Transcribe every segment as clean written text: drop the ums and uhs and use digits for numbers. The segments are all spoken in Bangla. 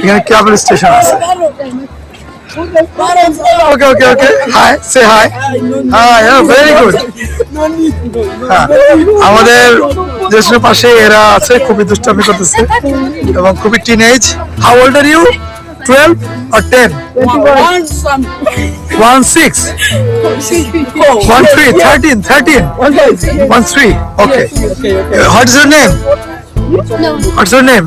এখানে কেবল স্টেশন আছে। Okay okay okay, hi, say high. Very good. হ্যাঁ, আমাদের দেশের পাশে এরা আছে, খুবই দুষ্টামি করতেছে এবং খুবই teenage. How old are you? 12 or 10? 16, 13, 13, 13. Okay. What is your name? What's your name?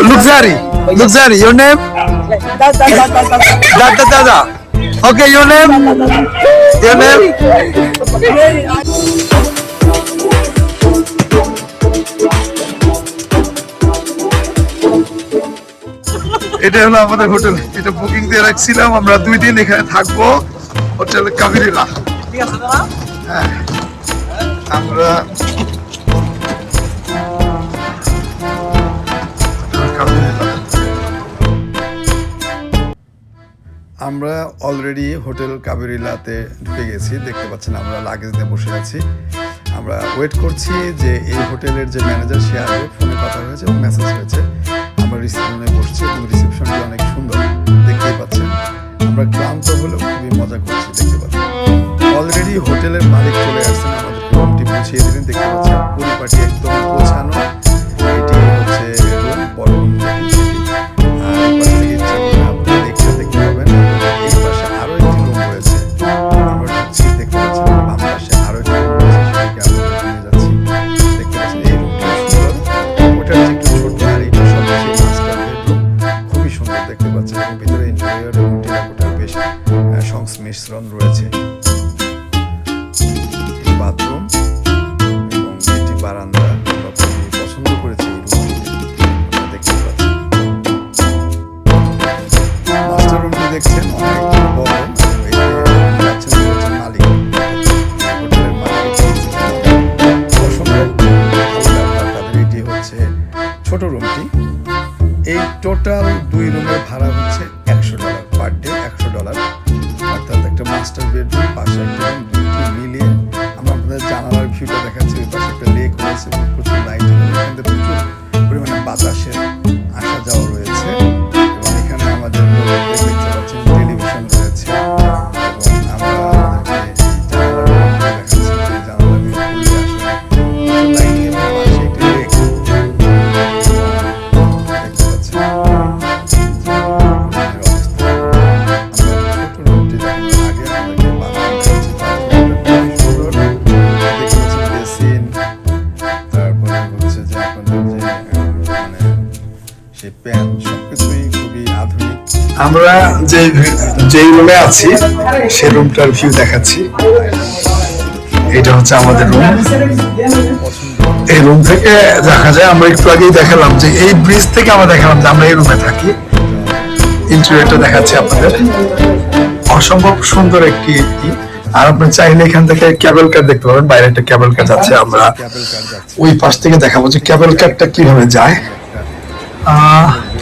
Luxari. Your name? Dada. Okay, your name? Your name? এটা হলো আমাদের হোটেল। এটা বুকিং দিয়ে রাখছিলাম, আমরা 2 দিন এখানে থাকবো। হোটেল কাবিরিলা। হ্যাঁ, আমরা অলরেডি হোটেল কাবেরিলাতে ঢুকে গেছি। দেখতে পাচ্ছেন আমরা লাগেজ নিয়ে বসে আছি। আমরা ওয়েট করছি যে এই হোটেলের যে ম্যানেজার সে আসবে। ফোনে কথা হয়েছে এবং মেসেজ হয়েছে। আমরা রিসেপশনে বসছি এবং রিসেপশনটি অনেক সুন্দর, দেখতেই পাচ্ছেন। আমরা ক্লান্ত হলেও খুবই মজা করছি, দেখতে পাচ্ছেন। অলরেডি হোটেলের মালিক চলে আসছেন, আমাদেরকে রুমটি পৌঁছিয়ে দিলেন। দেখতে পাচ্ছেন পরিপাটি একদম গোছানো। এটি হচ্ছে রুম, বড় রুম যেটি, আর এই পাশ থেকে ইচ্ছা করলে আপনি দেখতে পাবেন। এই পাশে আরো একটি রুম রয়েছে, আমরা ঢুকছি, দেখতে পাচ্ছেন। বাম পাশে আরো একটি রুম রয়েছে, সেটাকে আপনাদের নিয়ে যাচ্ছি। দেখতে পাচ্ছেন এই রুমটি সুন্দর, ওটার যে একটু ছোট, আর এইটা সবচেয়ে মাস্টার বেডরুম, খুবই সুন্দর দেখতে পাচ্ছেন। এবং ভিতরে ইন্টেরিয়র এবং টেরাকোটার বেশ সংমিশ্রণ রয়েছে। বাথরুম এবং এটি বারান্দা, আমরা খুবই পছন্দ করেছি এই রুমটি, আপনারা দেখতে পাচ্ছেন। মাস্টার রুমটি দেখছেন অনেক বড়, মালিক হোটেলের মালিক অসম্ভব ভালো ব্যবহার তাদের। এটি হচ্ছে ছোট রুমটি। এই টোটাল 2 রুমের ভাড়া হচ্ছে $100 পার ডে, $100। অর্থাৎ একটা মাস্টার বেডরুম, পাশে একটা রুম, দুইটি মিলিয়ে আমরা আপনাদের জানালার ভিউটা দেখাচ্ছি। ওই পাশে একটা লেক রয়েছে এবং প্রচুর লাইটিং, এখানে প্রচুর পরিমাণে বাতাসের আসা যাওয়া রয়েছে। এবং এখানে আমাদের দেখতে পাচ্ছেন টেলিভিশন রয়েছে। এবং আমরা আপনাদেরকে জানালার ভিউ দেখাচ্ছি, যে জানালার ভিউ খুলে আসলে প্রচুর লাইটিং এবং পাশে একটি লেক দেখতে পাচ্ছেন। আমরা যে রুমে আছি সেই রুমটার ভিউ দেখাচ্ছি। এটা হচ্ছে আমাদের রুম। এই রুম থেকে দেখা যায়, আমরা একটু আগেই দেখালাম যে এই ব্রিজ থেকে আমরা দেখালাম যে আমরা এই রুমে থাকি। ইন্টেরিয়রটা দেখাচ্ছি আপনাদের, অসম্ভব সুন্দর একটি। আর আপনি চাইলে এখান থেকে কেবল কার দেখতে পাবেন, বাইরে একটা কেবল কার যাচ্ছে। আমরা ওই পাশ থেকে দেখাবো যে কেবল কারটা কিভাবে যায়।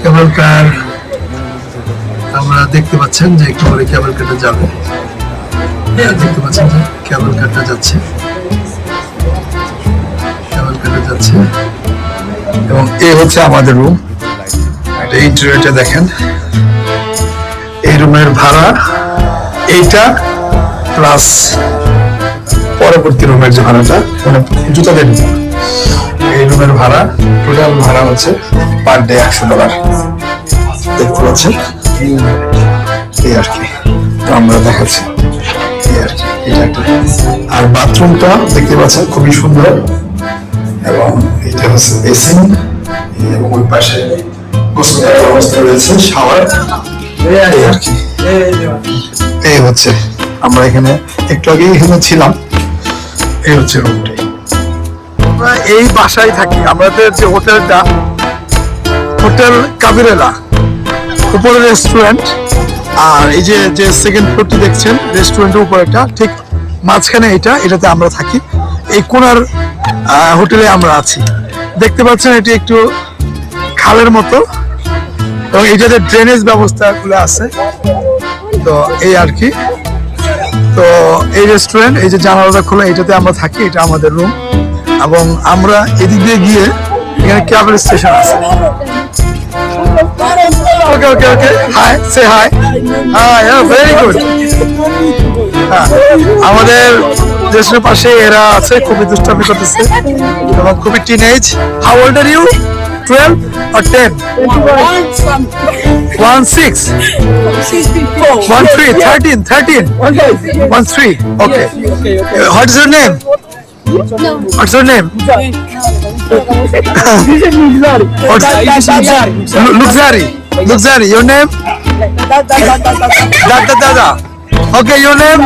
কেবল কার আমরা দেখতে পাচ্ছেন যে একটু পরে কেবল কারটা যাবে। দেখতে পাচ্ছেন যে কেবল কারটা যাচ্ছে, কেবল কারটা যাচ্ছে। এবং এই হচ্ছে আমাদের রুম। এই ইন্টেরিয়রটা দেখেন। এই রুমের ভাড়া এইটা প্লাস পরবর্তী রুমের যে ভাড়াটা, মানে জুতা দেন, এই রুমের ভাড়া টোটাল ভাড়া হচ্ছে পার ডে $100। দেখতে পাচ্ছেন এই আর কি। তো আমরা দেখাচ্ছি এই আর কি, এটা একটা। আর বাথরুমটা দেখতে পাচ্ছেন খুবই সুন্দর। এবং এটা হচ্ছে বেসিন, এবং ওই পাশে গোসল করার ব্যবস্থা রয়েছে, শাওয়ার। এই আর কি, এই হচ্ছে আমরা এখানে একটু আগে এখানে ছিলাম। এই হচ্ছে রুমটি। আমরা এই বাসায় থাকি। আমাদের যে হোটেলটা, হোটেল কাবিরেলা, উপরে রেস্টুরেন্ট, আর এই যে সেকেন্ড ফ্লোরটি দেখছেন রেস্টুরেন্টের উপরেটা, ঠিক মাঝখানে এটাতে আমরা থাকি। এই কোনার হোটেলে আমরা আছি। দেখতে পাচ্ছেন এটি একটু খালের মতো, এবং এইটাতে ড্রেনেজ ব্যবস্থাগুলো আছে। তো এই আর কি। তো এই রেস্টুরেন্ট, এই যে জানালাটা খোলা, এটাতে আমরা থাকি, এটা আমাদের রুম। এবং আমরা এদিক দিয়ে গিয়ে এখানে কেবল স্টেশন আছে। Okay okay okay, hi, say hi. Hi, very good. আমাদের দেশের পাশে এরা আছে, খুবই দুষ্টামি করতেছে এবং খুবই teenage. How old are you? 12 or 10? 1 6 1 3 13 1 3. Okay. What is your name? What's your name? Luxari. Your name? Dada. Okay, your name?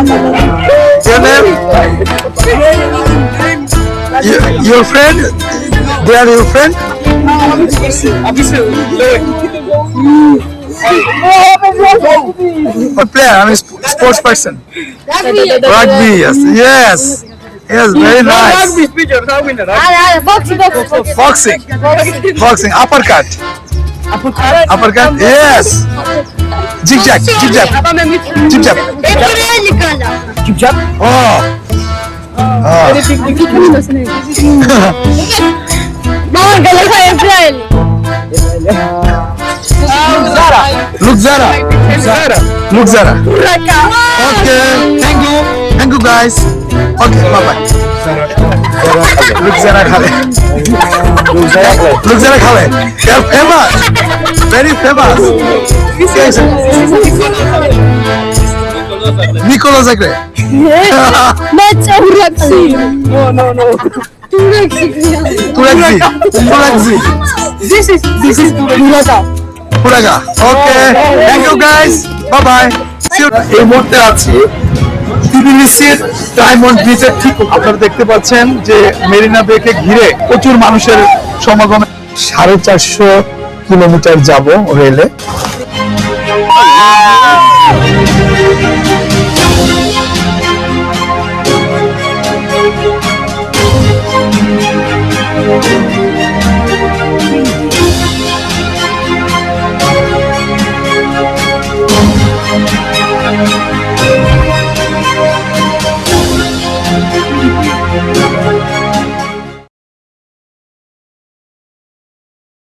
Your friend? They are your friend? What player? I'm a sports person. Rugby, yes. Yes, very nice. Boxing. Uppercut. Yes. Jig-jab. Oh. Luxara. Okay, thank you guys. Okay, bye. Luxara khale. They are famous, very famous. Nicola Zagre. No. Turaxi. This is Puraga. Okay, thank you guys. Bye. এই মুহূর্তে আছি টিবিলিসির ডায়মন্ড বিচের ঠিক, আপনারা দেখতে পাচ্ছেন যে মেরিনা বেকে ঘিরে প্রচুর মানুষের সমাগম। 450 কিলোমিটার যাব রেলে।